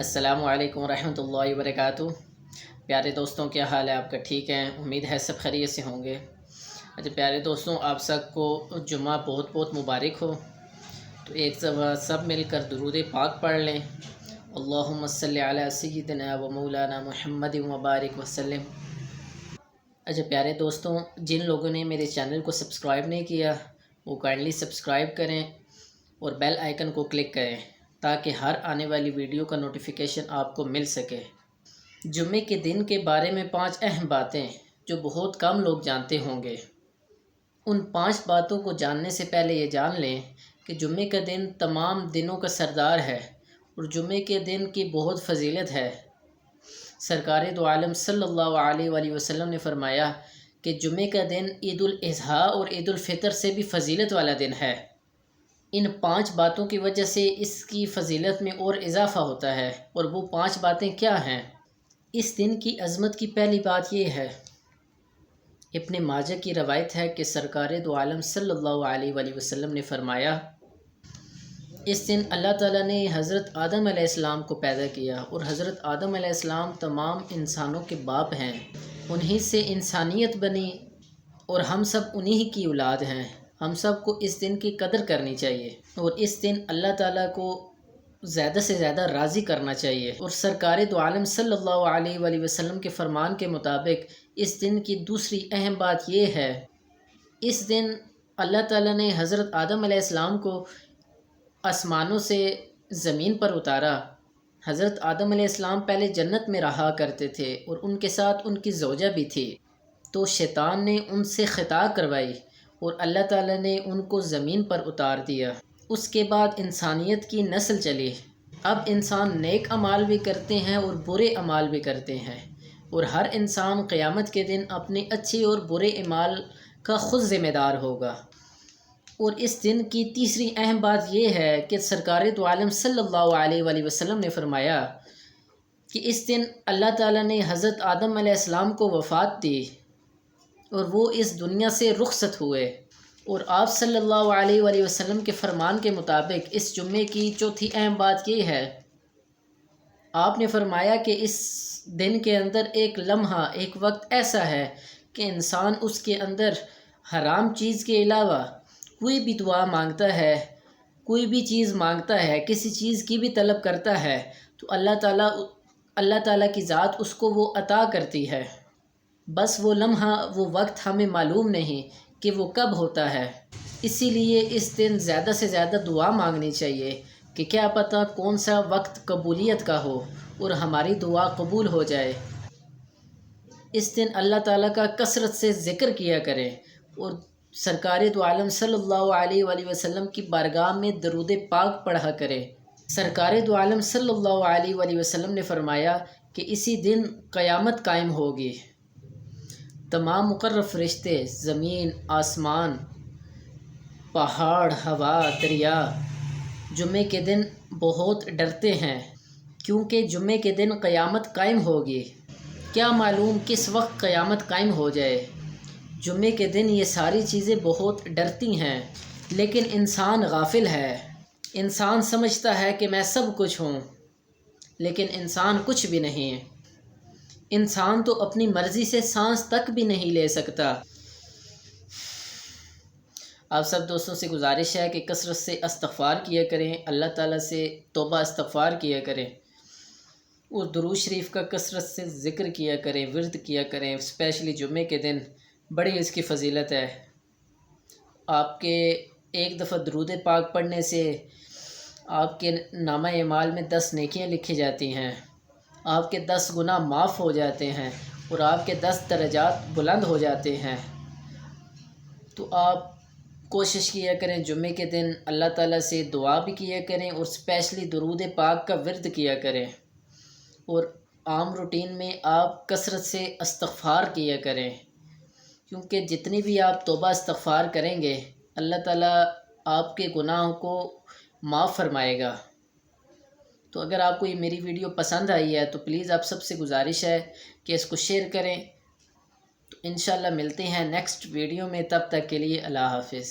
السلام علیکم ورحمۃ اللہ وبرکاتہ۔ پیارے دوستوں، کیا حال ہے آپ کا؟ ٹھیک ہیں؟ امید ہے سب خیریت سے ہوں گے۔ اچھا پیارے دوستوں، آپ سب کو جمعہ بہت بہت مبارک ہو۔ تو ایک دفعہ سب مل کر درود پاک پڑھ لیں۔ اللہم صلی علی سیدنا و مولانا محمد وبارک وسلم۔ اچھا پیارے دوستوں، جن لوگوں نے میرے چینل کو سبسکرائب نہیں کیا وہ کائنڈلی سبسکرائب کریں اور بیل آئیکن کو کلک کریں تاکہ ہر آنے والی ویڈیو کا نوٹیفیکیشن آپ کو مل سکے۔ جمعے کے دن کے بارے میں 5 اہم باتیں جو بہت کم لوگ جانتے ہوں گے۔ ان 5 باتوں کو جاننے سے پہلے یہ جان لیں کہ جمعے کا دن تمام دنوں کا سردار ہے اور جمعے کے دن کی بہت فضیلت ہے۔ سرکار دو عالم صلی اللہ علیہ وآلہ وسلم نے فرمایا کہ جمعے کا دن عید الاضحیٰ اور عید الفطر سے بھی فضیلت والا دن ہے۔ ان 5 باتوں کی وجہ سے اس کی فضیلت میں اور اضافہ ہوتا ہے، اور وہ 5 باتیں کیا ہیں؟ اس دن کی عظمت کی پہلی بات یہ ہے، ابن ماجہ کی روایت ہے کہ سرکار دو عالم صلی اللہ علیہ وآلہ وسلم نے فرمایا، اس دن اللہ تعالیٰ نے حضرت آدم علیہ السلام کو پیدا کیا، اور حضرت آدم علیہ السلام تمام انسانوں کے باپ ہیں، انہی سے انسانیت بنی اور ہم سب انہی کی اولاد ہیں۔ ہم سب کو اس دن کی قدر کرنی چاہیے اور اس دن اللہ تعالیٰ کو زیادہ سے زیادہ راضی کرنا چاہیے۔ اور سرکار دو عالم صلی اللہ علیہ وآلہ وسلم کے فرمان کے مطابق اس دن کی دوسری اہم بات یہ ہے، اس دن اللہ تعالیٰ نے حضرت آدم علیہ السلام کو آسمانوں سے زمین پر اتارا۔ حضرت آدم علیہ السلام پہلے جنت میں رہا کرتے تھے اور ان کے ساتھ ان کی زوجہ بھی تھی، تو شیطان نے ان سے خطا کروائی اور اللہ تعالیٰ نے ان کو زمین پر اتار دیا۔ اس کے بعد انسانیت کی نسل چلی۔ اب انسان نیک اعمال بھی کرتے ہیں اور برے اعمال بھی کرتے ہیں، اور ہر انسان قیامت کے دن اپنے اچھے اور برے اعمال کا خود ذمہ دار ہوگا۔ اور اس دن کی تیسری اہم بات یہ ہے کہ سرکار دو عالم صلی اللہ علیہ وآلہ وسلم نے فرمایا کہ اس دن اللہ تعالیٰ نے حضرت آدم علیہ السلام کو وفات دی اور وہ اس دنیا سے رخصت ہوئے، اور آپ صلی اللہ علیہ وآلہ وسلم کے فرمان کے مطابق اس جمعے کی چوتھی اہم بات یہ ہے، آپ نے فرمایا کہ اس دن کے اندر ایک لمحہ، ایک وقت ایسا ہے کہ انسان اس کے اندر حرام چیز کے علاوہ کوئی بھی دعا مانگتا ہے، کوئی بھی چیز مانگتا ہے، کسی چیز کی بھی طلب کرتا ہے تو اللہ تعالیٰ کی ذات اس کو وہ عطا کرتی ہے۔ بس وہ لمحہ، وہ وقت ہمیں معلوم نہیں کہ وہ کب ہوتا ہے، اسی لیے اس دن زیادہ سے زیادہ دعا مانگنی چاہیے کہ کیا پتہ کون سا وقت قبولیت کا ہو اور ہماری دعا قبول ہو جائے۔ اس دن اللہ تعالیٰ کا کثرت سے ذکر کیا کریں اور سرکار دو عالم صلی اللہ علیہ وآلہ وسلم کی بارگاہ میں درود پاک پڑھا کریں۔ سرکار دو عالم صلی اللہ علیہ وآلہ وسلم نے فرمایا کہ اسی دن قیامت قائم ہوگی۔ تمام مقرب فرشتے، زمین، آسمان، پہاڑ، ہوا، دریا جمعے کے دن بہت ڈرتے ہیں، کیونکہ جمعے کے دن قیامت قائم ہوگی۔ کیا معلوم کس وقت قیامت قائم ہو جائے۔ جمعے کے دن یہ ساری چیزیں بہت ڈرتی ہیں، لیکن انسان غافل ہے۔ انسان سمجھتا ہے کہ میں سب کچھ ہوں، لیکن انسان کچھ بھی نہیں ہے۔ انسان تو اپنی مرضی سے سانس تک بھی نہیں لے سکتا۔ آپ سب دوستوں سے گزارش ہے کہ کثرت سے استغفار کیا کریں، اللہ تعالیٰ سے توبہ استغفار کیا کریں اور درود شریف کا کثرت سے ذکر کیا کریں، ورد کیا کریں، اسپیشلی جمعے کے دن بڑی اس کی فضیلت ہے۔ آپ کے ایک دفعہ درود پاک پڑھنے سے آپ کے نامہ اعمال میں 10 نیکیاں لکھی جاتی ہیں، آپ کے 10 گناہ معاف ہو جاتے ہیں اور آپ کے 10 درجات بلند ہو جاتے ہیں۔ تو آپ کوشش کیا کریں جمعے کے دن اللہ تعالیٰ سے دعا بھی کیا کریں اور اسپیشلی درود پاک کا ورد کیا کریں، اور عام روٹین میں آپ کثرت سے استغفار کیا کریں، کیونکہ جتنی بھی آپ توبہ استغفار کریں گے اللہ تعالیٰ آپ کے گناہوں کو معاف فرمائے گا۔ تو اگر آپ کو یہ میری ویڈیو پسند آئی ہے تو پلیز آپ سب سے گزارش ہے کہ اس کو شیئر کریں۔ تو انشاءاللہ ملتے ہیں نیکسٹ ویڈیو میں، تب تک کے لیے اللہ حافظ۔